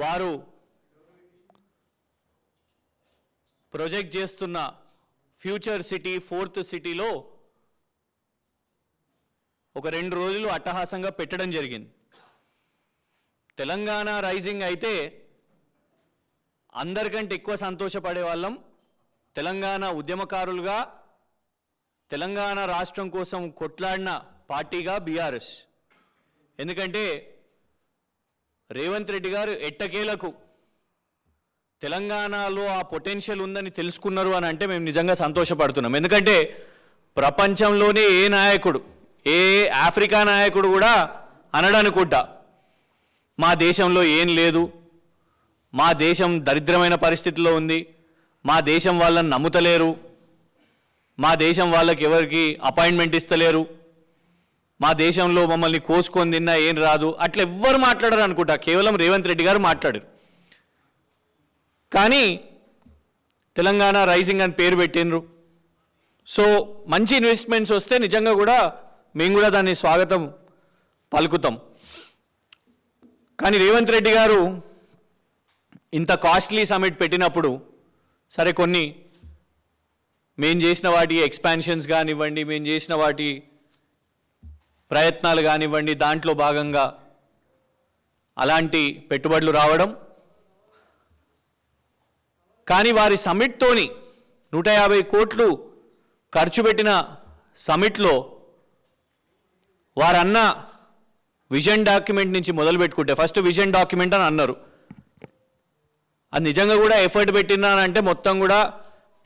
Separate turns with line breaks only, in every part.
వారు ప్రాజెక్ట్ చేస్తున్న future city fourth సిటీలో ఒక 2 రోజులు అట్టహాసంగా పెట్టడం జరిగింది. తెలంగాణ రైజింగ్ అయితే అందరికంటే ఎక్కువ సంతోషపడే వాళ్ళం తెలంగాణ ఉద్యమకారులుగా తెలంగాణ రాష్ట్రం కోసం కొట్లాడిన పార్టీగా బీఆర్ఎస్. ఎందుకంటే రేవంత్ రెడ్డి గారు ఎట్టకేలకు తెలంగాణలో ఆ పొటెన్షియల్ ఉందని తెలుసుకున్నారు అని అంటే మేము నిజంగా సంతోషపడుతున్నాం. ఎందుకంటే ప్రపంచంలోనే ఏ నాయకుడు, ఏ ఆఫ్రికా నాయకుడు కూడా అనడనుకుంటా మా దేశంలో ఏం లేదు, మా దేశం దరిద్రమైన పరిస్థితిలో ఉంది, మా దేశం వాళ్ళని నమ్ముతలేరు, మా దేశం వాళ్ళకి ఎవరికి అపాయింట్మెంట్ ఇస్తలేరు, మా దేశంలో మమ్మల్ని కోసుకొని తిన్నా ఏం రాదు, అట్లా ఎవ్వరు మాట్లాడరు అనుకుంటా. కేవలం రేవంత్ రెడ్డి గారు మాట్లాడారు. కానీ తెలంగాణ రైజింగ్ అని పేరు పెట్టినరు. సో మంచి ఇన్వెస్ట్మెంట్స్ వస్తే నిజంగా కూడా మేము కూడా దాన్ని స్వాగతం పలుకుతాం. కానీ రేవంత్ రెడ్డి గారు ఇంత కాస్ట్లీ సమిట్ పెట్టినప్పుడు సరే కొన్ని మేము చేసిన వాటి ఎక్స్పాన్షన్స్ కానివ్వండి, మేము చేసిన వాటి ప్రయత్నాలు కానివ్వండి, దాంట్లో భాగంగా అలాంటి పెట్టుబడులు రావడం, కానీ వారి సమిట్తోని 150 కోట్లు ఖర్చు పెట్టిన సమిట్లో వారన్న విజన్ డాక్యుమెంట్ నుంచి మొదలు పెట్టుకుంటే ఫస్ట్ విజన్ డాక్యుమెంట్ అని అన్నారు. అది నిజంగా కూడా ఎఫర్ట్ పెట్టినానంటే మొత్తం కూడా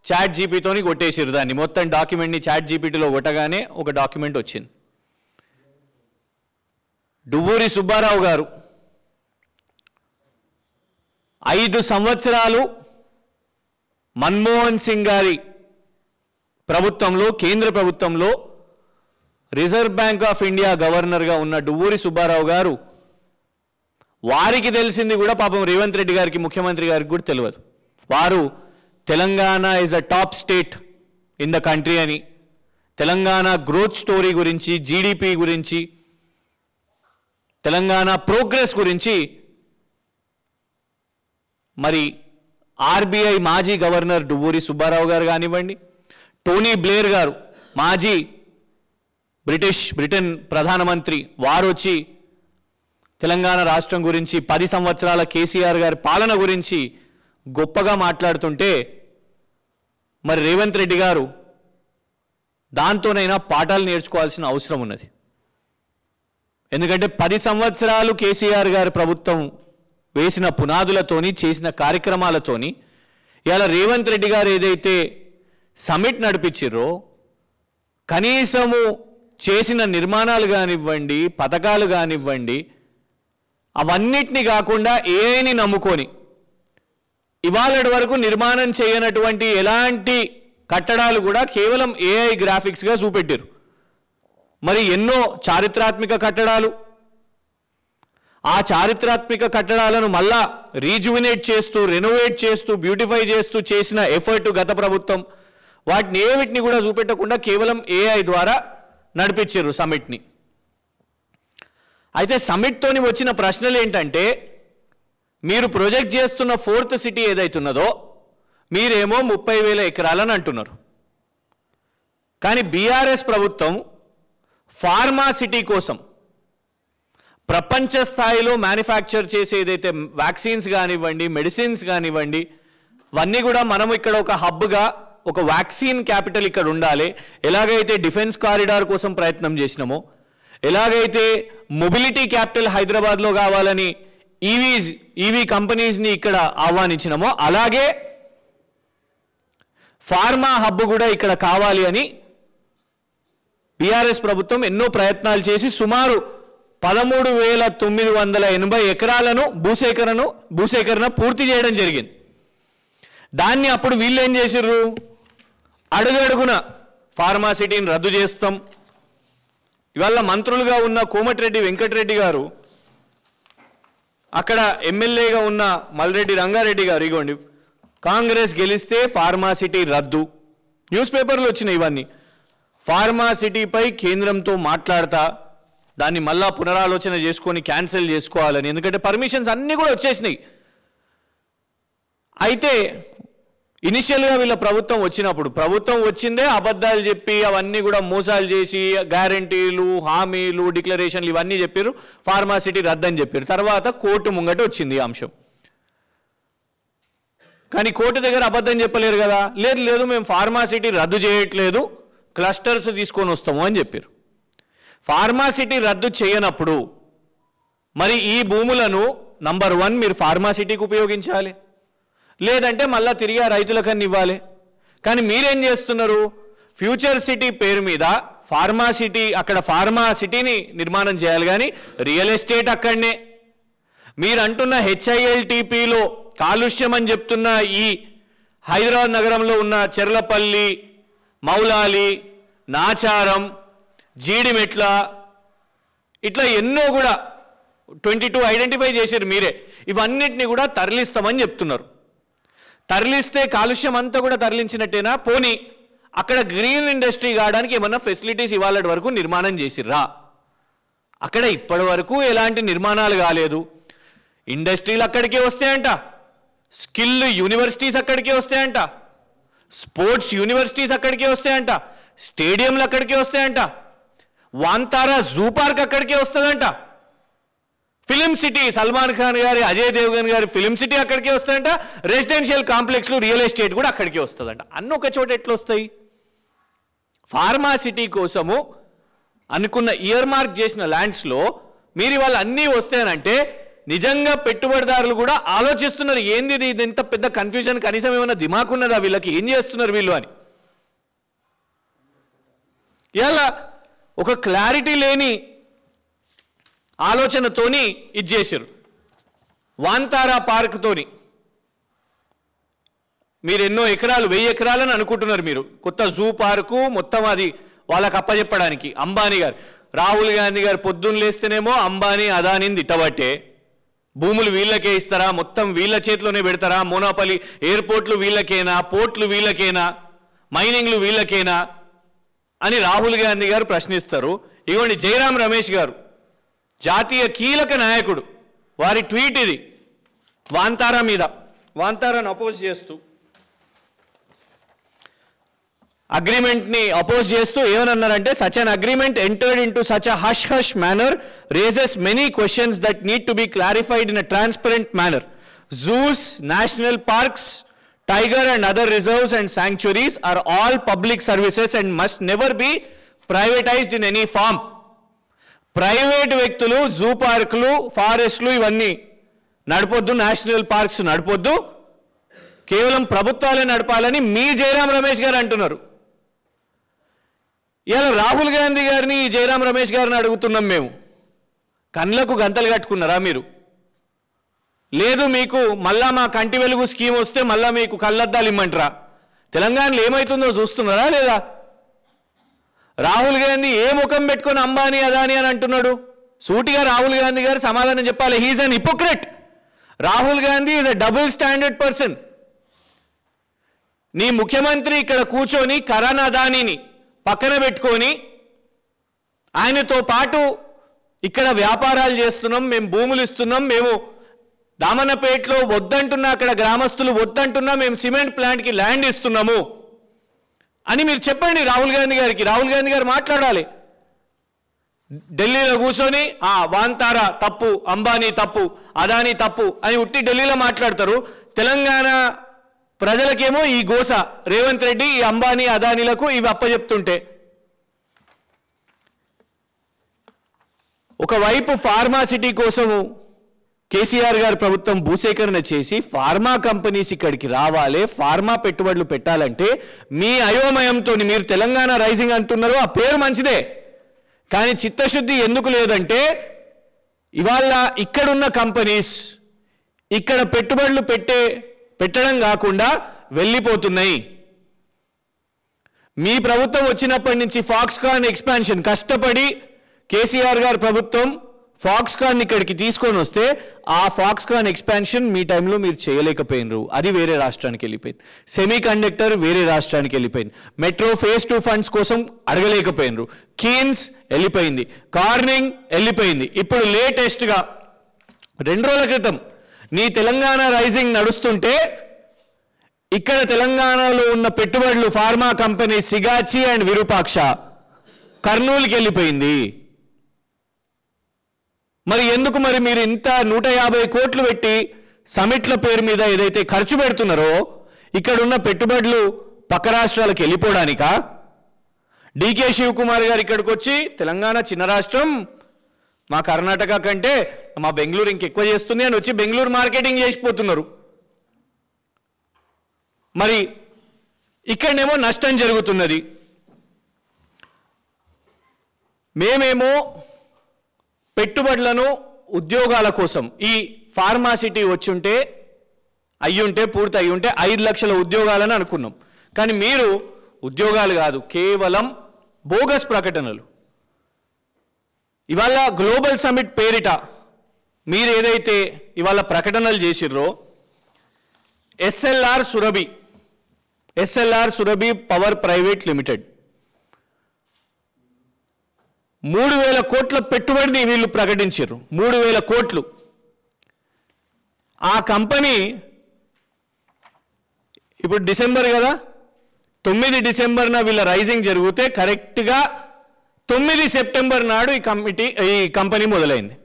చాట్ జీపీతోని కొట్టేసారు దాన్ని. మొత్తం డాక్యుమెంట్ని చాట్ జీపీటీలో కొట్టగానే ఒక డాక్యుమెంట్ వచ్చింది. డువ్వూరి సుబ్బారావు గారు 5 సంవత్సరాలు మన్మోహన్ సింగ్ గారి ప్రభుత్వంలో, కేంద్ర ప్రభుత్వంలో రిజర్వ్ బ్యాంక్ ఆఫ్ ఇండియా గవర్నర్గా ఉన్న డువ్వూరి సుబ్బారావు గారు, వారికి తెలిసింది కూడా పాపం రేవంత్ రెడ్డి గారికి, ముఖ్యమంత్రి గారికి కూడా తెలియదు. వారు Telangana is a top state in the country అని, తెలంగాణ గ్రోత్ స్టోరీ గురించి, జీడిపి గురించి, తెలంగాణ ప్రోగ్రెస్ గురించి మరి ఆర్బీఐ మాజీ గవర్నర్ డువ్వూరి సుబ్బారావు గారు కానివ్వండి, టోనీ బ్లేర్ గారు మాజీ బ్రిటన్ ప్రధానమంత్రి, వారు వచ్చి తెలంగాణ రాష్ట్రం గురించి 10 సంవత్సరాల కేసీఆర్ గారి పాలన గురించి గొప్పగా మాట్లాడుతుంటే మరి రేవంత్ రెడ్డి గారు దాంతోనైనా పాఠాలు నేర్చుకోవాల్సిన అవసరం ఉన్నది. ఎందుకంటే 10 సంవత్సరాలు కేసీఆర్ గారి ప్రభుత్వం వేసిన పునాదులతోని, చేసిన కార్యక్రమాలతోని ఇలా రేవంత్ రెడ్డి గారు ఏదైతే సమిట్ నడిపించారో, కనీసము చేసిన నిర్మాణాలు కానివ్వండి, పథకాలు కానివ్వండి, అవన్నిటినీ కాకుండా ఏఐని నమ్ముకొని ఇవాళటి వరకు నిర్మాణం చేయనటువంటి ఎలాంటి కట్టడాలు కూడా కేవలం ఏఐ గ్రాఫిక్స్గా చూపెట్టారు. మరి ఎన్నో చారిత్రాత్మక కట్టడాలు, ఆ చారిత్రాత్మక కట్టడాలను మళ్ళా రీజువినేట్ చేస్తూ, రెనోవేట్ చేస్తూ, బ్యూటిఫై చేస్తూ చేసిన ఎఫర్ట్ గత ప్రభుత్వం, వాటిని ఏవిటిని కూడా చూపెట్టకుండా కేవలం ఏఐ ద్వారా నడిపించారు సమిట్ని. అయితే సమిట్తోని వచ్చిన ప్రశ్నలు ఏంటంటే, మీరు ప్రొజెక్ట్ చేస్తున్న ఫోర్త్ సిటీ ఏదైతున్నదో మీరేమో 30,000 ఎకరాలని అంటున్నారు. కానీ బీఆర్ఎస్ ప్రభుత్వం ఫార్మా సిటీ కోసం ప్రపంచ స్థాయిలో మ్యానుఫ్యాక్చర్ చేసే ఏదైతే వ్యాక్సిన్స్ కానివ్వండి, మెడిసిన్స్ కానివ్వండి, అవన్నీ కూడా మనం ఇక్కడ ఒక హబ్గా, ఒక వ్యాక్సిన్ క్యాపిటల్ ఇక్కడ ఉండాలి. ఎలాగైతే డిఫెన్స్ కారిడార్ కోసం ప్రయత్నం చేసినామో, ఎలాగైతే మొబిలిటీ క్యాపిటల్ హైదరాబాద్లో కావాలని ఈవీ కంపెనీస్ని ఇక్కడ ఆహ్వానించినామో, అలాగే ఫార్మా హబ్ కూడా ఇక్కడ కావాలి అని బీఆర్ఎస్ ప్రభుత్వం ఎన్నో ప్రయత్నాలు చేసి సుమారు 13,980 ఎకరాలను భూసేకరణ పూర్తి చేయడం జరిగింది. దాన్ని అప్పుడు వీళ్ళు ఏం చేసిర్రు, అడుగడుగున ఫార్మా సిటీని రద్దు చేస్తాం. ఇవాళ మంత్రులుగా ఉన్న కోమటిరెడ్డి వెంకటరెడ్డి గారు, అక్కడ ఎమ్మెల్యేగా ఉన్న మల్రెడ్డి రంగారెడ్డి గారు, ఇగోండి కాంగ్రెస్ గెలిస్తే ఫార్మా సిటీ రద్దు, న్యూస్ పేపర్లు వచ్చినాయి ఇవన్నీ. ఫార్మా సిటీపై కేంద్రంతో మాట్లాడతా దాన్ని మళ్ళా పునరాలోచన చేసుకొని క్యాన్సిల్ చేసుకోవాలని, ఎందుకంటే పర్మిషన్స్ అన్నీ కూడా వచ్చేసినాయి. అయితే ఇనిషియల్గా వీళ్ళ ప్రభుత్వం వచ్చినప్పుడు ప్రభుత్వం వచ్చిందే అబద్ధాలు చెప్పి అవన్నీ కూడా మోసాలు చేసి గ్యారంటీలు హామీలు డిక్లరేషన్లు ఇవన్నీ చెప్పారు, ఫార్మాసిటీ రద్దని చెప్పారు. తర్వాత కోర్టు ముంగట వచ్చింది ఈ అంశం. కానీ కోర్టు దగ్గర అబద్ధం చెప్పలేరు కదా, లేదు లేదు మేము ఫార్మాసిటీ రద్దు చేయట్లేదు, క్లస్టర్స్ తీసుకొని వస్తాము అని చెప్పారు. ఫార్మాసిటీ రద్దు చేయనప్పుడు మరి ఈ భూములను నంబర్ 1 మీరు ఫార్మాసిటీకి ఉపయోగించాలి, లేదంటే మళ్ళీ తిరిగి రైతులకన్నా ఇవ్వాలి. కానీ మీరేం చేస్తున్నారు, ఫ్యూచర్ సిటీ పేరు మీద ఫార్మాసిటీ, అక్కడ ఫార్మాసిటీని నిర్మాణం చేయాలి కానీ రియల్ ఎస్టేట్ అక్కడనే. మీరు అంటున్న హెచ్ఐఎల్టీపీలో కాలుష్యం అని చెప్తున్న ఈ హైదరాబాద్ నగరంలో ఉన్న చెర్లపల్లి, మౌలాలి, నాచారం, జీడిమెట్ల ఇట్లా ఎన్నో కూడా 22 ఐడెంటిఫై చేశారు మీరే. ఇవన్నిటిని కూడా తరలిస్తామని చెప్తున్నారు. తరలిస్తే కాలుష్యం అంతా కూడా తరలించినట్టేనా? పోనీ అక్కడ గ్రీన్ ఇండస్ట్రీ కావడానికి ఏమన్నా ఫెసిలిటీస్ ఇవాళ వరకు నిర్మాణం చేసిర్రా? అక్కడ ఇప్పటి వరకు ఎలాంటి నిర్మాణాలు కాలేదు. ఇండస్ట్రీలు అక్కడికే వస్తాయంట, స్కిల్ యూనివర్సిటీస్ అక్కడికే వస్తాయంట, స్పోర్ట్స్ యూనివర్సిటీస్ అక్కడికే వస్తాయంట, స్టేడియంలు అక్కడికే వస్తాయంట, వాంతారా జూ పార్క్ అక్కడికే వస్తుందంట, ఫిలిం సిటీ సల్మాన్ ఖాన్ గారి, అజయ్ దేవ్గన్ గారి ఫిలిం సిటీ అక్కడికే వస్తాయంట, రెసిడెన్షియల్ కాంప్లెక్స్లు రియల్ ఎస్టేట్ కూడా అక్కడికే వస్తుందంట. అన్నీ ఒక చోట ఎట్లా వస్తాయి? ఫార్మాసిటీ కోసము అనుకున్న ఇయర్ మార్క్ చేసిన ల్యాండ్స్లో మీరు ఇవాళ అన్నీ వస్తాయనంటే నిజంగా పెట్టుబడిదారులు కూడా ఆలోచిస్తున్నారు, ఏంది ఇది ఇంత పెద్ద కన్ఫ్యూజన్, కనీసం ఏమైనా దిమాకు ఉన్నదా వీళ్ళకి, ఏం చేస్తున్నారు వీళ్ళు అని. ఇలా ఒక క్లారిటీ లేని ఆలోచనతోని ఇది చేశారు. వాంతారా పార్క్తోని మీరు ఎన్నో ఎకరాలు, 1000 ఎకరాలని అనుకుంటున్నారు మీరు, కొత్త జూ పార్కు మొత్తం అది వాళ్ళకి అప్పచెప్పడానికి. అంబానీ గారు, రాహుల్ గాంధీ గారు పొద్దున్న లేస్తేనేమో అంబానీ అదానిని తిట్టబట్టే భూములు వీళ్ళకే ఇస్తారా, మొత్తం వీళ్ళ చేతిలోనే పెడతారా, మోనోపలి ఎయిర్పోర్ట్లు వీళ్ళకేనా, పోర్ట్లు వీళ్ళకేనా, మైనింగ్లు వీళ్ళకేనా అని రాహుల్ గాంధీ గారు ప్రశ్నిస్తారు. ఇవ్వండి జయరాం రమేష్ గారు, జాతీయ కీలక నాయకుడు, వారి ట్వీట్ ఇది వాంతారా మీద, వాంతారాను అపోజ్ చేస్తూ, అగ్రిమెంట్ని అపోజ్ చేస్తూ ఏమన్నారంటే, such an agreement entered into such a hush hush manner raises many questions that need to be clarified in a transparent manner. Zoos, national parks, tiger and other reserves and sanctuaries are all public services and must never be privatised in any form. Private వ్యక్తులు zoo పార్కులు, ఫారెస్ట్లు ఇవన్నీ నడపొద్దు, national parks నడపొద్దు, కేవలం ప్రభుత్వాలే నడపాలని మీ జయరాం రమేష్ గారు అంటున్నారు. ఇలా రాహుల్ గాంధీ గారిని, జయరాం రమేష్ గారిని అడుగుతున్నాం మేము, కళ్ళకు గంతలు కట్టుకున్నారా మీరు? లేదు మీకు మళ్ళా మా కంటి వెలుగు స్కీమ్ వస్తే మళ్ళా మీకు కళ్ళద్దాలు ఇమ్మంటారా? తెలంగాణలో ఏమవుతుందో చూస్తున్నారా లేదా? రాహుల్ గాంధీ ఏ ముఖం పెట్టుకొని అంబానీ అదానీ అని అంటున్నాడు? సూటిగా రాహుల్ గాంధీ గారు సమాధానం చెప్పాలి. He's an hypocrite. Rahul Gandhi is a double standard person. నీ ముఖ్యమంత్రి ఇక్కడ కూర్చొని కరణ్ అదానీని పక్కన పెట్టుకొని ఆయనతో పాటు ఇక్కడ వ్యాపారాలు చేస్తున్నాం, మేము భూములు ఇస్తున్నాం, మేము దామన్నపేటలో వద్దంటున్నా, అక్కడ గ్రామస్తులు వద్దంటున్నా మేము సిమెంట్ ప్లాంట్కి ల్యాండ్ ఇస్తున్నాము అని మీరు చెప్పండి రాహుల్ గాంధీ గారికి. రాహుల్ గాంధీ గారు మాట్లాడాలి. ఢిల్లీలో కూర్చొని వాంతారా తప్పు, అంబానీ తప్పు, అదానీ తప్పు అని ఉట్టి ఢిల్లీలో మాట్లాడతారు. తెలంగాణ ప్రజలకేమో ఈ గోస, రేవంత్ రెడ్డి ఈ అంబానీ అదానీలకు ఇవి అప్పచెప్తుంటే. ఒకవైపు ఫార్మాసిటీ కోసము కేసీఆర్ గారి ప్రభుత్వం భూసేకరణ చేసి ఫార్మా కంపెనీస్ ఇక్కడికి రావాలి, ఫార్మా పెట్టుబడులు పెట్టాలంటే మీ అయోమయంతో మీరు తెలంగాణ రైజింగ్ అంటున్నారు. ఆ పేరు మంచిదే, కానీ చిత్తశుద్ధి ఎందుకు లేదంటే ఇవాళ ఇక్కడున్న కంపెనీస్ ఇక్కడ పెట్టుబడులు పెట్టడం కాకుండా వెళ్ళిపోతున్నాయి. మీ ప్రభుత్వం వచ్చినప్పటి నుంచి ఫాక్స్కాన్ ఎక్స్పాన్షన్ కష్టపడి కేసీఆర్ గారి ప్రభుత్వం ఫాక్స్కాన్ ఇక్కడికి తీసుకొని వస్తే ఆ ఫాక్స్కాన్ ఎక్స్పాన్షన్ మీ టైంలో మీరు చేయలేకపోయినరు, అది వేరే రాష్ట్రానికి వెళ్ళిపోయింది. సెమీ కండక్టర్ వేరే రాష్ట్రానికి వెళ్ళిపోయింది. మెట్రో ఫేజ్ 2 ఫండ్స్ కోసం అడగలేకపోయినరు. కీన్స్ వెళ్ళిపోయింది, కార్నింగ్ వెళ్ళిపోయింది. ఇప్పుడు లేటెస్ట్గా 2 రోజుల క్రితం నీ తెలంగాణ రైజింగ్ నడుస్తుంటే ఇక్కడ తెలంగాణలో ఉన్న పెట్టుబడులు pharma company Sigachi and Virupaksha కర్నూలుకి వెళ్ళిపోయింది. మరి ఎందుకు మరి మీరు ఇంత 150 కోట్లు పెట్టి సమిట్ల పేరు మీద ఏదైతే ఖర్చు పెడుతున్నారో ఇక్కడ ఉన్న పెట్టుబడులు పక్క రాష్ట్రాలకు వెళ్ళిపోవడానికా? డికే శివకుమార్ గారు ఇక్కడికి వచ్చి తెలంగాణ చిన్న రాష్ట్రం, మా కర్ణాటక కంటే మా బెంగళూరు ఇంకెక్కువ చేస్తుంది అని వచ్చి బెంగళూరు మార్కెటింగ్ చేసిపోతున్నారు. మరి ఇక్కడనేమో నష్టం జరుగుతున్నది. మేమేమో పెట్టుబడులను ఉద్యోగాల కోసం ఈ ఫార్మాసిటీ వచ్చుంటే అయ్యుంటే పూర్తి అయ్యుంటే 5 లక్షల ఉద్యోగాలని అనుకున్నాం. కానీ మీరు ఉద్యోగాలు కాదు, కేవలం బోగస్ ప్రకటనలు. ఇవాళ గ్లోబల్ సమిట్ పేరిట మీరు ఏదైతే ఇవాళ ప్రకటనలు చేసిర్రో SLR Surabhi power private limited 3000 కోట్ల పెట్టుబడిని వీళ్ళు ప్రకటించారు. 3000 కోట్లు. ఆ కంపెనీ ఇప్పుడు డిసెంబర్ కదా, 9 డిసెంబర్న వీళ్ళ రైజింగ్ జరిగితే కరెక్ట్గా 9 సెప్టెంబర్ నాడు ఈ కంపెనీ మొదలైంది.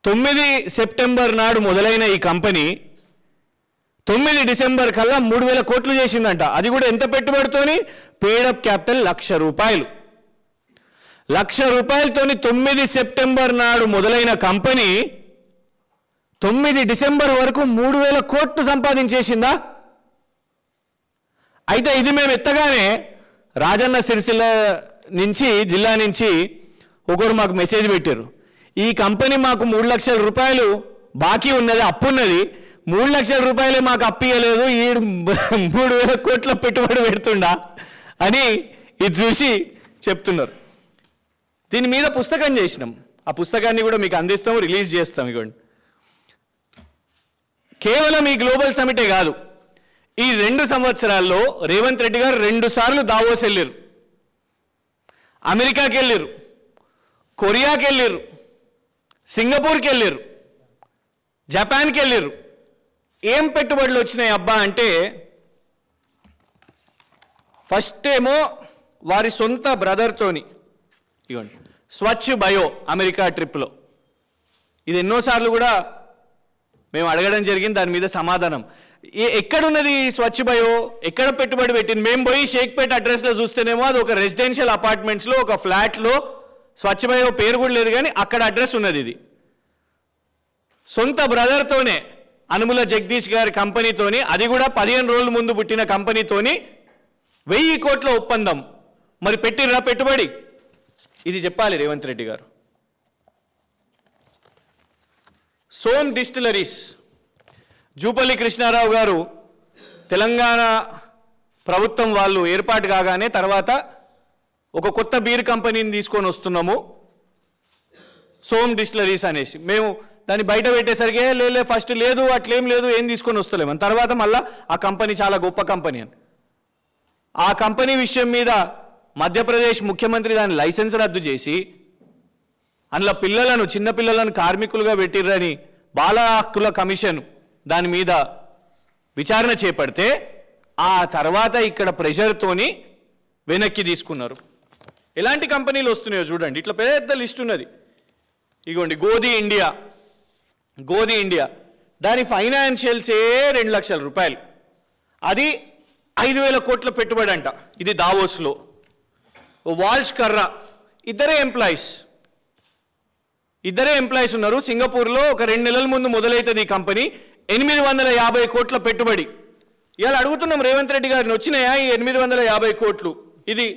9 సెప్టెంబర్ నాడు మొదలైన ఈ కంపెనీ 9 డిసెంబర్ కల్లా 3000 కోట్లు చేసిందంట. అది కూడా ఎంత పెట్టుబడితోని? Paid up capital ₹1,00,000. ₹1,00,000తోని 9 సెప్టెంబర్ నాడు మొదలైన కంపెనీ 9 డిసెంబర్ వరకు 3000 కోట్లు సంపాదించేసిందా? అయితే ఇది మేము ఎత్తగానే రాజన్న సిరిసిల్ల జిల్లా నుంచి ఒకరు మాకు మెసేజ్ పెట్టారు. ఈ కంపెనీ మాకు 3 లక్షల రూపాయలు బాకీ ఉన్నది, అప్పు ఉన్నది, 3 లక్షల రూపాయలే మాకు అప్పియలేదు, ఈ 3000 కోట్ల పెట్టుబడి పెడుతుండా అని ఇది చూసి చెప్తున్నారు. దీని మీద పుస్తకం చేసినాం. ఆ పుస్తకాన్ని కూడా మీకు అందిస్తాం, రిలీజ్ చేస్తాం. ఇవ్వండి. కేవలం ఈ గ్లోబల్ సమిటే కాదు, ఈ 2 సంవత్సరాల్లో రేవంత్ రెడ్డి గారు 2 సార్లు దావోస్ వెళ్ళారు, అమెరికాకి వెళ్ళారు, కొరియాకి వెళ్ళారు, సింగపూర్కి వెళ్ళారు, జపాన్కి వెళ్ళారు. ఏం పెట్టుబడులు వచ్చినాయి అబ్బా అంటే, ఫస్ట్ ఏమో వారి సొంత బ్రదర్తోని ఇవ్వండి స్వచ్ఛ బయో అమెరికా ట్రిప్లో. ఇది ఎన్నోసార్లు కూడా మేము అడగడం జరిగింది, దాని మీద సమాధానం. ఎక్కడున్నది స్వచ్ఛ బయో, ఎక్కడ పెట్టుబడి పెట్టింది? మేము పోయి షేక్పేట్ అడ్రస్లో చూస్తేనేమో అది ఒక రెసిడెన్షియల్ అపార్ట్మెంట్స్లో ఒక ఫ్లాట్లో స్వచ్ఛ బయో పేరు కూడా లేదు, కానీ అక్కడ అడ్రస్ ఉన్నది. ఇది సొంత బ్రదర్తోనే, అనుముల జగదీష్ గారి కంపెనీతోని, అది కూడా 15 రోజుల ముందు పుట్టిన కంపెనీతోని 1000 కోట్ల ఒప్పందం. మరి పెట్టిర్రా పెట్టుబడి? ఇది చెప్పాలి రేవంత్ రెడ్డి గారు. సోమ్ డిస్టిలరీస్, జూపల్లి కృష్ణారావు గారు తెలంగాణ ప్రభుత్వం వాళ్ళు ఏర్పాటు కాగానే తర్వాత ఒక కొత్త బీర్ కంపెనీని తీసుకొని వస్తున్నాము, సోమ్ డిస్టిలరీస్ అనేసి. మేము దాన్ని బయట పెట్టేసరికి లే ఫస్ట్ లేదు, అట్లేం లేదు, ఏం తీసుకొని వస్తలేమని. తర్వాత మళ్ళీ ఆ కంపెనీ చాలా గొప్ప కంపెనీ అని. ఆ కంపెనీ విషయం మీద మధ్యప్రదేశ్ ముఖ్యమంత్రి దాని లైసెన్స్ రద్దు చేసి అందులో పిల్లలను, చిన్నపిల్లలను కార్మికులుగా పెట్టిర్రని బాల హక్కుల కమిషన్ దాని మీద విచారణ చేపడితే ఆ తర్వాత ఇక్కడ ప్రెషర్తోని వెనక్కి తీసుకున్నారు. ఎలాంటి కంపెనీలు వస్తున్నాయో చూడండి, ఇట్లా పెద్ద లిస్ట్ ఉన్నది. ఇగోండి గోధి ఇండియా దాని ఫైనాన్షియల్సే 2 లక్షల రూపాయలు, అది 5000 కోట్ల పెట్టుబడి అంట. ఇది దావోస్లో. వాల్ష్ కర్రా, ఇద్దరే ఎంప్లాయీస్ ఉన్నారు. సింగపూర్లో ఒక 2 నెలల ముందు మొదలవుతుంది ఈ కంపెనీ. 850 కోట్ల పెట్టుబడి. ఇవాళ అడుగుతున్నాం రేవంత్ రెడ్డి గారిని, వచ్చినాయా ఈ 850 కోట్లు? ఇది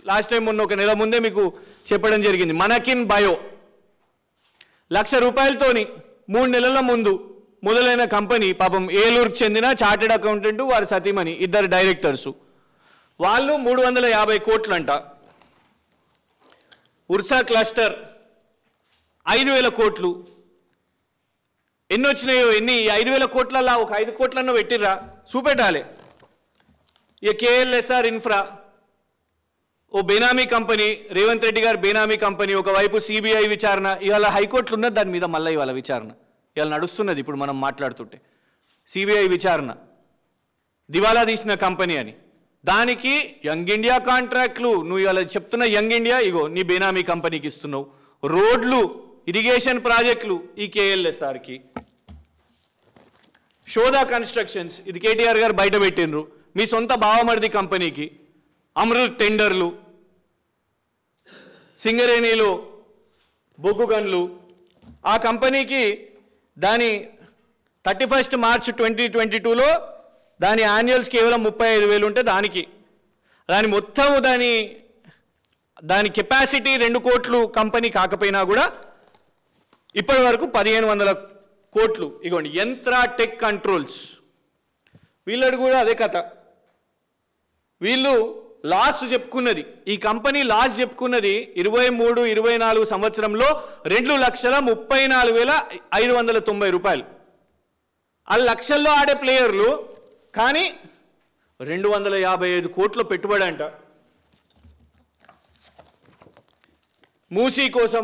లాస్ట్ టైం మొన్న ఒక నెల ముందే మీకు చెప్పడం జరిగింది. మనకిన్ బయో 1,00,000 రూపాయలతోని 3 నెలల ముందు మొదలైన కంపెనీ. పాపం ఏలూరుకు చెందిన చార్టెడ్ అకౌంటెంట్, వారి సతీమణి, 2 డైరెక్టర్సు, వాళ్ళు 350 కోట్లు అంట. ఉర్సా క్లస్టర్ 5000 కోట్లు. ఎన్ని వచ్చినాయో, 5000 కోట్లలో ఒక 5 కోట్లన్నా పెట్టిర్రా? చూపెట్టాలి. ఇక కేఎల్ఎస్ఆర్ ఇన్ఫ్రా, ఓ బేనామీ కంపెనీ, రేవంత్ రెడ్డి గారు బేనామీ కంపెనీ. ఒకవైపు సిబిఐ విచారణ, ఇవాళ హైకోర్టులు ఉన్నది దాని మీద, మళ్ళీ ఇవాళ విచారణ ఇవాళ నడుస్తున్నది. ఇప్పుడు మనం మాట్లాడుతుంటే సిబిఐ విచారణ. దివాలా తీసిన కంపెనీ అని. దానికి యంగ్ ఇండియా కాంట్రాక్ట్లు, నువ్వు ఇవాళ చెప్తున్న యంగ్ ఇండియా ఇగో నీ బేనామీ కంపెనీకి ఇస్తున్నావు. రోడ్లు, ఇరిగేషన్ ప్రాజెక్టులు ఈ కేఎల్ఎస్ఆర్కి. షోదా కన్స్ట్రక్షన్స్ ఇది కేటీఆర్ గారు బయట పెట్టినరు మీ సొంత బావమరిది కంపెనీకి. అమృత్ టెండర్లు, సింగరేణిలో బొగ్గు గన్లు, ఆ కంపెనీకి దాని 31 మార్చ్ 2022లో దాని యాన్యువల్స్ కేవలం 35,000 ఉంటే దాని మొత్తం దాని కెపాసిటీ 2 కోట్లు కంపెనీ కాకపోయినా కూడా ఇప్పటి వరకు 1,500 కోట్లు. ఇగోండి యంత్ర టెక్ కంట్రోల్స్, వీళ్ళది కూడా అదే కథ. వీళ్ళు లాస్ చెప్పుకున్నది, ఈ కంపెనీ లాస్ చెప్పుకున్నది 23-24 సంవత్సరంలో 2,34,590 రూపాయలు. ఆ లక్షల్లో ఆడే ప్లేయర్లు, కానీ 255 కోట్ల పెట్టుబడి అంట. మూసీ కోసం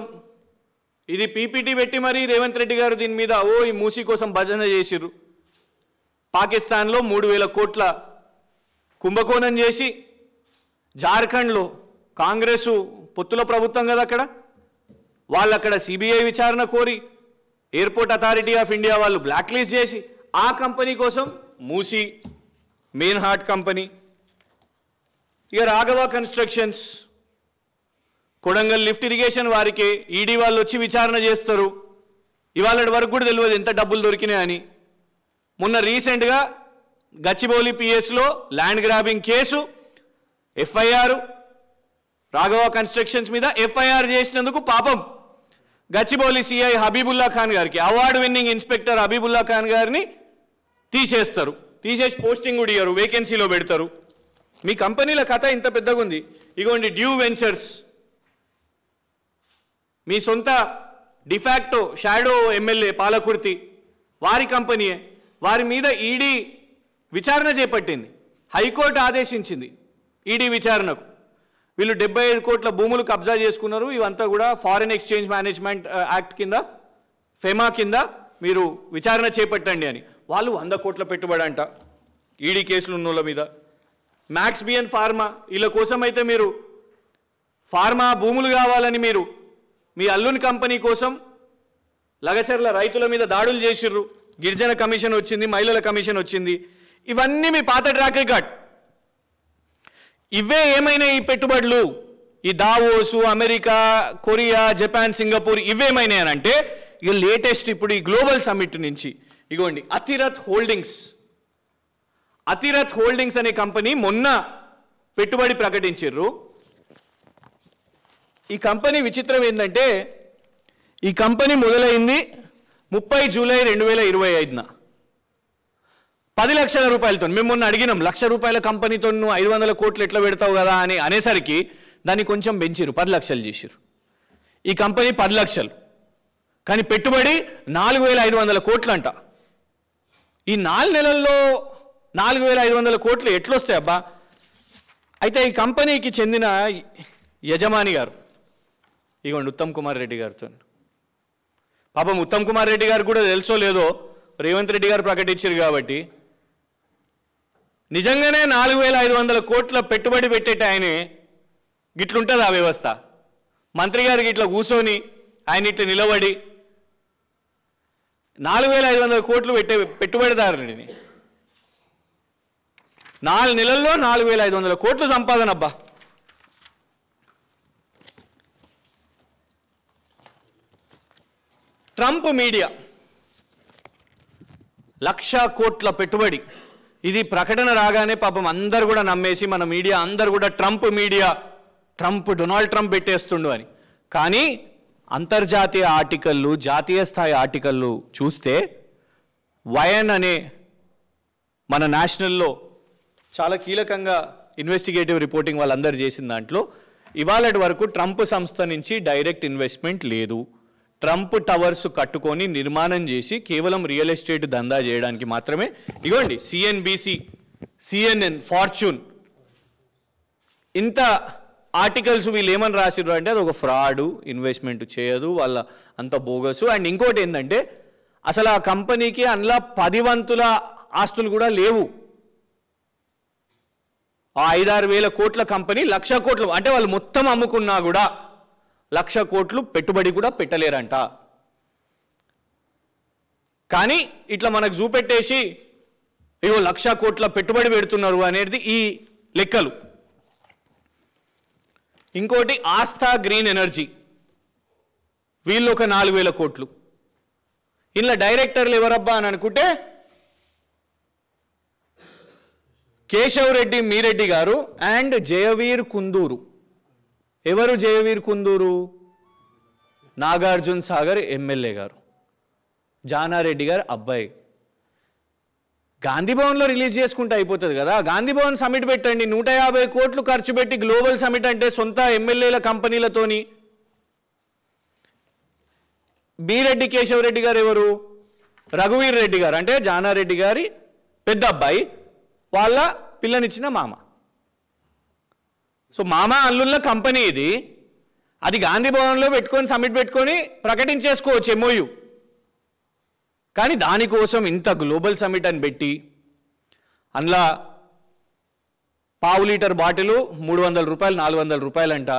ఇది పీపీటీ పెట్టి మరి రేవంత్ రెడ్డి గారు దీని మీద ఈ మూసీ కోసం భజన చేసిర్రు. పాకిస్తాన్లో 3,000 కోట్ల కుంభకోణం చేసి, జార్ఖండ్లో కాంగ్రెసు పొత్తుల ప్రభుత్వం కదా అక్కడ, వాళ్ళు అక్కడ సిబిఐ విచారణ కోరి ఎయిర్పోర్ట్ అథారిటీ ఆఫ్ ఇండియా వాళ్ళు బ్లాక్ లిస్ట్ చేసి ఆ కంపెనీ కోసం మూసీ మెయిన్ హార్ట్ కంపెనీ. ఇక Raghava constructions, Kodangal lift irrigation వారికి ఈడీ వాళ్ళు వచ్చి విచారణ చేస్తారు. ఇవాళ వరకు కూడా తెలియదు ఎంత డబ్బులు దొరికినాయని. మొన్న రీసెంట్గా గచ్చిబౌలి పిఎస్లో land grabbing case FIR, Raghava constructions మీద ఎఫ్ఐఆర్ చేసినందుకు పాపం గచ్చిబౌలి సిఐ హబీబుల్లా ఖాన్ గారికి, award winning inspector Habibullah Khan గారిని తీసేస్తారు. తీసేసి పోస్టింగ్ కూడా ఇయ్యరు, వేకెన్సీలో పెడతారు. మీ కంపెనీల కథ ఇంత పెద్దగా ఉంది. ఇగోండి డ్యూ వెంచర్స్, మీ సొంత డిఫాక్టో షాడో ఎమ్మెల్యే పాలకుర్తి వారి కంపెనీయే. వారి మీద ఈడీ విచారణ చేపట్టింది, హైకోర్టు ఆదేశించింది ఈడీ విచారణకు. వీళ్ళు 75 కోట్ల భూములు కబ్జా చేసుకున్నారు. ఇవంతా కూడా ఫారిన్ ఎక్స్చేంజ్ మేనేజ్మెంట్ యాక్ట్ కింద, ఫెమా కింద మీరు విచారణ చేపట్టండి అని. వాళ్ళు 100 కోట్ల పెట్టుబడి అంట ఈడీ కేసులు ఉన్నోళ్ళ మీద. మ్యాక్స్ బియన్ ఫార్మా, వీళ్ళ కోసం అయితే మీరు ఫార్మా భూములు కావాలని మీరు మీ అల్లుని కంపెనీ కోసం లగచర్ల రైతుల మీద దాడులు చేసిర్రు. గిరిజన కమిషన్ వచ్చింది, మహిళల కమిషన్ వచ్చింది. ఇవన్నీ మీ పాత ట్రాక్ రికార్డ్. ఇవే ఏమైనా ఈ పెట్టుబడులు, ఈ Davos, America, Korea, Japan, Singapore ఇవేమైనా అని అంటే ఇక లేటెస్ట్ ఇప్పుడు ఈ గ్లోబల్ సమ్మిట్ నుంచి ఇగోండి అతిరథ్ హోల్డింగ్స్. అతిరథ్ హోల్డింగ్స్ అనే కంపెనీ మొన్న పెట్టుబడి ప్రకటించారు. ఈ కంపెనీ విచిత్రం ఏంటంటే ఈ కంపెనీ మొదలైంది 30 జూలై 2025న 10 లక్షల రూపాయలతో. మేము మొన్న అడిగినాం, 1,00,000 రూపాయల కంపెనీతో నువ్వు 500 కోట్లు ఎట్లా పెడతావు కదా అని అనేసరికి దాన్ని కొంచెం పెంచిరు, 10 లక్షలు చేసిరు. ఈ కంపెనీ 10 లక్షలు, కానీ పెట్టుబడి 4,500 కోట్లు అంట. ఈ 4 నెలల్లో 4,500 కోట్లు ఎట్లొస్తాయి అబ్బా? అయితే ఈ కంపెనీకి చెందిన యజమాని గారు ఇగోండి ఉత్తమ్ కుమార్ రెడ్డి గారితో. పాపం ఉత్తమ్ కుమార్ రెడ్డి గారు కూడా తెలుసో లేదో రేవంత్ రెడ్డి గారు ప్రకటించారు కాబట్టి నిజంగానే 4,500 కోట్ల పెట్టుబడి పెట్టేట ఆయనే గిట్లుంటుంది ఆ వ్యవస్థ. మంత్రి గారికి ఇట్లా కూర్చొని ఆయన ఇట్లా నిలబడి 4,500 కోట్లు పెట్టే పెట్టుబడిదారుని 4 నెలల్లో 4,500 కోట్లు సంపాదన అబ్బా. ట్రంప్ మీడియా 1,00,000 కోట్ల పెట్టుబడి. ఇది ప్రకటన రాగానే పాపం అందరు కూడా నమ్మేసి మన మీడియా అందరు కూడా Trump media, Trump Donald Trump పెట్టేస్తుండు అని. కానీ అంతర్జాతీయ ఆర్టికల్లు, జాతీయ స్థాయి ఆర్టికల్లు చూస్తే వైఎన్ అనే మన నేషనల్లో చాలా కీలకంగా ఇన్వెస్టిగేటివ్ రిపోర్టింగ్ వాళ్ళందరూ చేసిన దాంట్లో ఇవాళటి వరకు ట్రంప్ సంస్థ నుంచి డైరెక్ట్ ఇన్వెస్ట్మెంట్ లేదు. ట్రంప్ టవర్స్ కట్టుకొని నిర్మాణం చేసి కేవలం రియల్ ఎస్టేట్ దందా చేయడానికి మాత్రమే. ఇగోండి సిఎన్బిసి, సిఎన్ఎన్, ఫార్చ్యూన్ ఇంత ఆర్టికల్స్ వీళ్ళు ఏమని రాసిర్రు అంటే అది ఒక ఫ్రాడు, ఇన్వెస్ట్మెంట్ చేయదు, వాళ్ళ అంత బోగసు. అండ్ ఇంకోటి ఏంటంటే అసలు ఆ కంపెనీకి అందులో 10 వంతుల ఆస్తులు కూడా లేవు. ఆ 5-6 వేల కోట్ల కంపెనీ 1,00,000 కోట్లు, అంటే వాళ్ళు మొత్తం అమ్ముకున్నా కూడా 1,00,000 కోట్లు పెట్టుబడి కూడా పెట్టలేరంట. కానీ ఇట్లా మనకు చూపెట్టేసి ఇగో 1,00,000 కోట్ల పెట్టుబడి పెడుతున్నారు అనేది ఈ లెక్కలు. ఇంకోటి ఆస్థా గ్రీన్ ఎనర్జీ, వీళ్ళు ఒక 4,000 కోట్లు. ఇలా డైరెక్టర్లు ఎవరబ్బా అని అనుకుంటే కేశవ్ రెడ్డి మీరెడ్డి గారు అండ్ జయవీర్ కుందూరు. ఎవరు జయవీర్ కుందూరు? నాగార్జున సాగర్ ఎమ్మెల్యే గారు, జానారెడ్డి గారు అబ్బాయి. గాంధీ భవన్లో రిలీజ్ చేసుకుంటే అయిపోతుంది కదా. గాంధీ భవన్ సమిట్ పెట్టండి, 150 కోట్లు ఖర్చు పెట్టి గ్లోబల్ సమిట్ అంటే సొంత ఎమ్మెల్యేల కంపెనీలతోని. బీరెడ్డి కేశవ్ రెడ్డి గారు ఎవరు? రఘువీర్ రెడ్డి గారు, అంటే జానారెడ్డి గారి పెద్ద అబ్బాయి, వాళ్ళ పిల్లనిచ్చిన మామ. సో మామ అల్లుళ్ళ కంపెనీ ఇది. అది గాంధీ భవన్లో పెట్టుకొని సమిట్ పెట్టుకొని ప్రకటించేసుకోవచ్చు ఎంఓయు. కానీ దానికోసం ఇంత గ్లోబల్ సమిట్ అని పెట్టి అందులో ½ లీటర్ బాటిల్ 300 రూపాయలు 400 రూపాయలంట.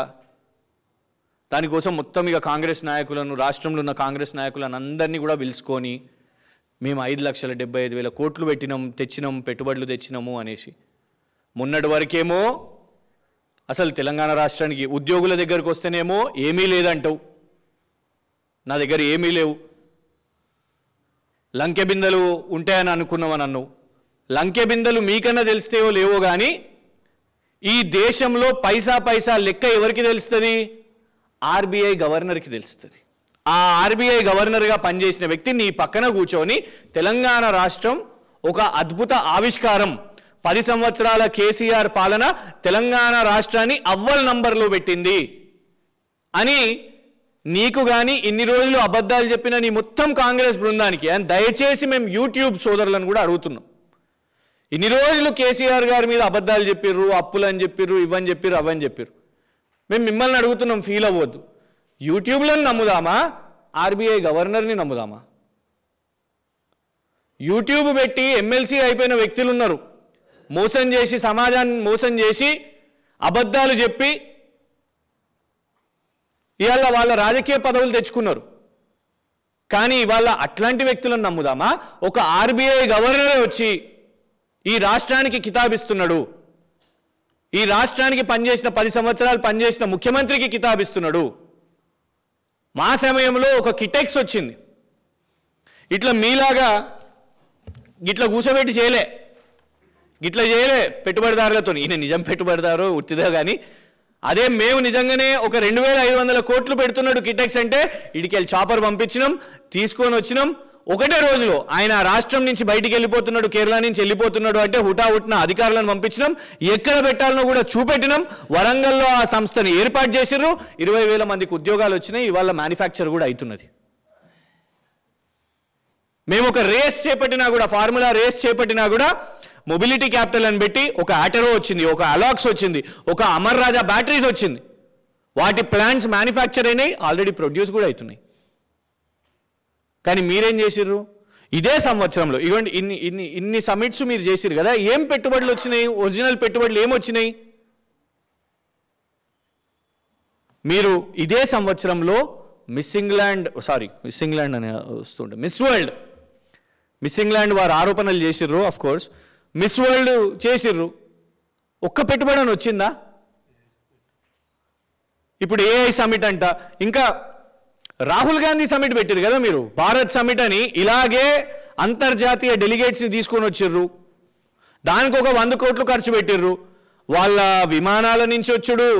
దానికోసం మొత్తం ఇక కాంగ్రెస్ నాయకులను, రాష్ట్రంలో ఉన్న కాంగ్రెస్ నాయకులను అందరినీ కూడా పిలుచుకొని మేము 5,75,000 కోట్లు తెచ్చినాం, పెట్టుబడులు తెచ్చినాము అనేసి. మొన్నటి వరకేమో అసలు తెలంగాణ రాష్ట్రానికి ఉద్యోగుల దగ్గరకు వస్తేనేమో ఏమీ లేదంటావు, నా దగ్గర ఏమీ లేవు, లంకె బిందెలు ఉంటాయని అనుకున్నామని అన్నావు. లంకె బిందెలు మీకన్నా తెలిస్తేవో లేవో కానీ ఈ దేశంలో పైసా లెక్క ఎవరికి తెలుస్తుంది? ఆర్బీఐ గవర్నర్కి తెలుస్తుంది. ఆ ఆర్బీఐ గవర్నర్గా పనిచేసిన వ్యక్తి నీ పక్కన కూర్చొని తెలంగాణ రాష్ట్రం ఒక అద్భుత ఆవిష్కారం, 10 సంవత్సరాల కేసీఆర్ పాలన తెలంగాణ రాష్ట్రాన్ని అవ్వల్ నంబర్లో పెట్టింది అని నీకు కానీ ఇన్ని రోజులు అబద్ధాలు చెప్పిన నీ మొత్తం కాంగ్రెస్ బృందానికి, అండ్ దయచేసి మేము యూట్యూబ్ సోదరులను కూడా అడుగుతున్నాం, ఇన్ని రోజులు కేసీఆర్ గారి మీద అబద్ధాలు చెప్పిర్రు, అప్పులని చెప్పిర్రు, ఇవని చెప్పిర్రు, అవని చెప్పిర్రు. మేము మిమ్మల్ని అడుగుతున్నాం, ఫీల్ అవ్వద్దు. యూట్యూబ్లను నమ్ముదామా, ఆర్బీఐ గవర్నర్ని నమ్ముదామా? యూట్యూబ్ పెట్టి ఎమ్మెల్సీ అయిపోయిన వ్యక్తులు ఉన్నారు, మోసం చేసి, సమాజాన్ని మోసం చేసి, అబద్ధాలు చెప్పి ఇవాళ వాళ్ళ రాజకీయ పదవులు తెచ్చుకున్నారు. కానీ ఇవాళ అట్లాంటి వ్యక్తులను నమ్ముదామా? ఒక ఆర్బీఐ గవర్నరే వచ్చి ఈ రాష్ట్రానికి కితాబిస్తున్నాడు, ఈ రాష్ట్రానికి పనిచేసిన 10 సంవత్సరాలు పనిచేసిన ముఖ్యమంత్రికి కితాబిస్తున్నాడు. మా సమయంలో ఒక కిటెక్స్ వచ్చింది, ఇట్లా మీలాగా ఇట్లా కూర్చోబెట్టి చేయలే, ఇట్లా చేయలే పెట్టుబడిదారులతో. ఈయన నిజం పెట్టుబడిదారు ఉత్తిదే, కానీ అదే మేము నిజంగానే ఒక 2,500 కోట్లు పెడుతున్నాడు కిటెక్స్ అంటే ఇడికెళ్ళి చాపర్ పంపించినాం, తీసుకొని వచ్చినాం. ఒకటే రోజులో ఆయన రాష్ట్రం నుంచి బయటికి వెళ్ళిపోతున్నాడు, కేరళ నుంచి వెళ్ళిపోతున్నాడు అంటే హుటాహుటిన అధికారులను పంపించినాం, ఎక్కడ పెట్టాలనో కూడా చూపెట్టినాం. వరంగల్లో ఆ సంస్థని ఏర్పాటు చేసిర్రు, 20,000 మందికి ఉద్యోగాలు వచ్చినాయి, ఇవాళ మ్యానుఫ్యాక్చర్ కూడా అవుతున్నది. మేము ఒక రేస్ చేపట్టినా కూడా, ఫార్ములా రేస్ చేపట్టినా కూడా మొబిలిటీ క్యాపిటల్ అని పెట్టి ఒక ఆటరో వచ్చింది, ఒక అలాక్స్ వచ్చింది, ఒక అమర్ రాజా బ్యాటరీస్ వచ్చింది. వాటి ప్లాంట్స్ మ్యానుఫ్యాక్చర్ అయినాయి, ఆల్రెడీ ప్రొడ్యూస్ కూడా అవుతున్నాయి. కానీ మీరేం చేసిర్రు? ఇదే సంవత్సరంలో ఇవ్వండి ఇన్ని సమిట్స్ మీరు చేసిరు కదా, ఏం పెట్టుబడులు వచ్చినాయి? ఒరిజినల్ పెట్టుబడులు ఏమొచ్చినాయి? మీరు ఇదే సంవత్సరంలో మిస్ ఇంగ్లాండ్ వారు ఆరోపణలు చేసిర్రు. ఆఫ్ కోర్స్ మిస్ వరల్డ్ చేసిర్రు, ఒక్క పెట్టుబడి అని వచ్చిందా? ఇప్పుడు ఏఐ సమిట్ అంట, ఇంకా రాహుల్ గాంధీ సమిట్ పెట్టిరు కదా మీరు, భారత్ సమిట్ అని. ఇలాగే అంతర్జాతీయ డెలిగేట్స్ని తీసుకొని వచ్చిర్రు, దానికి ఒక 100 కోట్లు ఖర్చు పెట్టిర్రు. వాళ్ళ విమానాల నుంచి వచ్చుడు,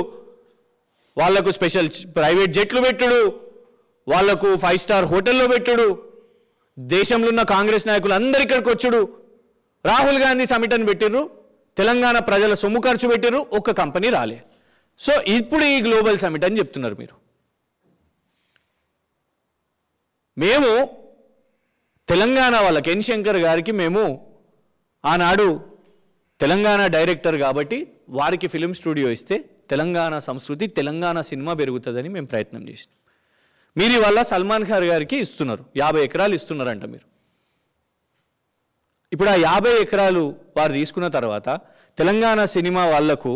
వాళ్లకు స్పెషల్ ప్రైవేట్ జెట్లు పెట్టుడు, వాళ్లకు 5 స్టార్ హోటల్లో పెట్టుడు, దేశంలో ఉన్న కాంగ్రెస్ నాయకులు అందరు ఇక్కడికి వచ్చుడు. రాహుల్ గాంధీ సమిట్ అని పెట్టిర్రు, తెలంగాణ ప్రజల సొమ్ము ఖర్చు పెట్టిర్రు, ఒక్క కంపెనీ రాలే. సో ఇప్పుడు ఈ గ్లోబల్ సమిట్ అని చెప్తున్నారు మీరు. మేము తెలంగాణ వాళ్ళకి, ఎన్ శంకర్ గారికి మేము ఆనాడు తెలంగాణ డైరెక్టర్ కాబట్టి వారికి ఫిలిం స్టూడియో ఇస్తే తెలంగాణ సంస్కృతి, తెలంగాణ సినిమా పెరుగుతుందని మేము ప్రయత్నం చేసినాం. మీరు ఇవాళ సల్మాన్ ఖాన్ గారికి ఇస్తున్నారు, 50 ఎకరాలు ఇస్తున్నారంట మీరు. ఇప్పుడు ఆ 50 ఎకరాలు వారు తీసుకున్న తర్వాత తెలంగాణ సినిమా వాళ్లకు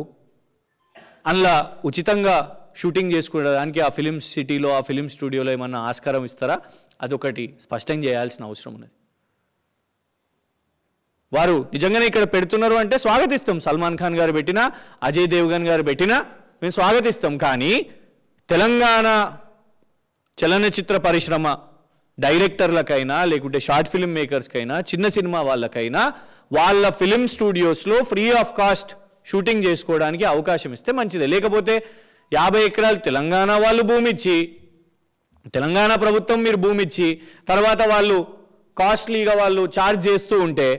అందులో ఉచితంగా షూటింగ్ చేసుకోవడానికి ఆ ఫిలిం సిటీలో ఆ ఫిలిం స్టూడియోలో ఏమన్నా ఆస్కారం ఇస్తారా? అదొకటి స్పష్టం చేయాల్సిన అవసరం ఉన్నది. వారు నిజంగానే ఇక్కడ పెడుతున్నారు అంటే స్వాగతిస్తాం. సల్మాన్ ఖాన్ గారు పెట్టినా, అజయ్ దేవ్గన్ గారు పెట్టినా మేము స్వాగతిస్తాం. కానీ తెలంగాణ చలనచిత్ర పరిశ్రమ డైరెక్టర్లకైనా లేకుంటే షార్ట్ ఫిలిం మేకర్స్కైనా చిన్న సినిమా వాళ్ళకైనా వాళ్ళ ఫిలిం స్టూడియోస్లో ఫ్రీ ఆఫ్ కాస్ట్ షూటింగ్ చేసుకోవడానికి అవకాశం ఇస్తే మంచిదే. లేకపోతే 50 ఎకరాలు తెలంగాణ వాళ్ళు భూమి ఇచ్చి, తెలంగాణ ప్రభుత్వం మీరు భూమి ఇచ్చి తర్వాత వాళ్ళు కాస్ట్లీగా వాళ్ళు ఛార్జ్ చేస్తూ ఉంటే,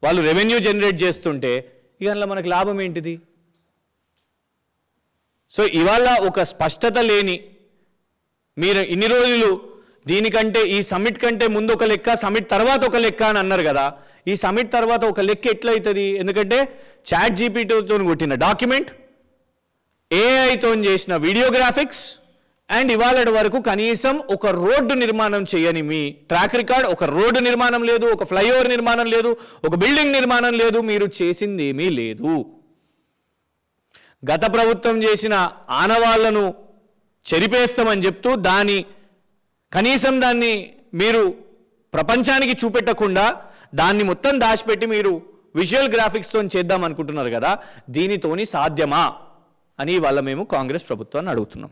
వాళ్ళు రెవెన్యూ జనరేట్ చేస్తుంటే ఇక అందులో మనకు లాభం ఏంటిది? సో ఇవాళ ఒక స్పష్టత లేని, మీరు ఇన్ని రోజులు దీనికంటే ఈ సమిట్ కంటే ముందు ఒక లెక్క, సమిట్ తర్వాత ఒక లెక్క అని అన్నారు కదా. ఈ సమిట్ తర్వాత ఒక లెక్క ఎట్లయితుంది? ఎందుకంటే చాట్ జీపీటీతో కొట్టిన డాక్యుమెంట్, ఏఐతో చేసిన వీడియోగ్రాఫిక్స్ అండ్ ఇవాళ వరకు కనీసం ఒక రోడ్డు నిర్మాణం చేయని మీ ట్రాక్ రికార్డ్, ఒక రోడ్డు నిర్మాణం లేదు, ఒక ఫ్లైఓవర్ నిర్మాణం లేదు, ఒక బిల్డింగ్ నిర్మాణం లేదు, మీరు చేసింది ఏమీ లేదు. గత ప్రభుత్వం చేసిన ఆనవాళ్లను చెరిపేస్తామని చెప్తూ కనీసం దాన్ని మీరు ప్రపంచానికి చూపెట్టకుండా దాన్ని మొత్తం దాచిపెట్టి మీరు విజువల్ గ్రాఫిక్స్తో చేద్దాం అనుకుంటున్నారు కదా. దీనితోని సాధ్యమా అని వాళ్ళ మేము కాంగ్రెస్ ప్రభుత్వాన్ని అడుగుతున్నాం.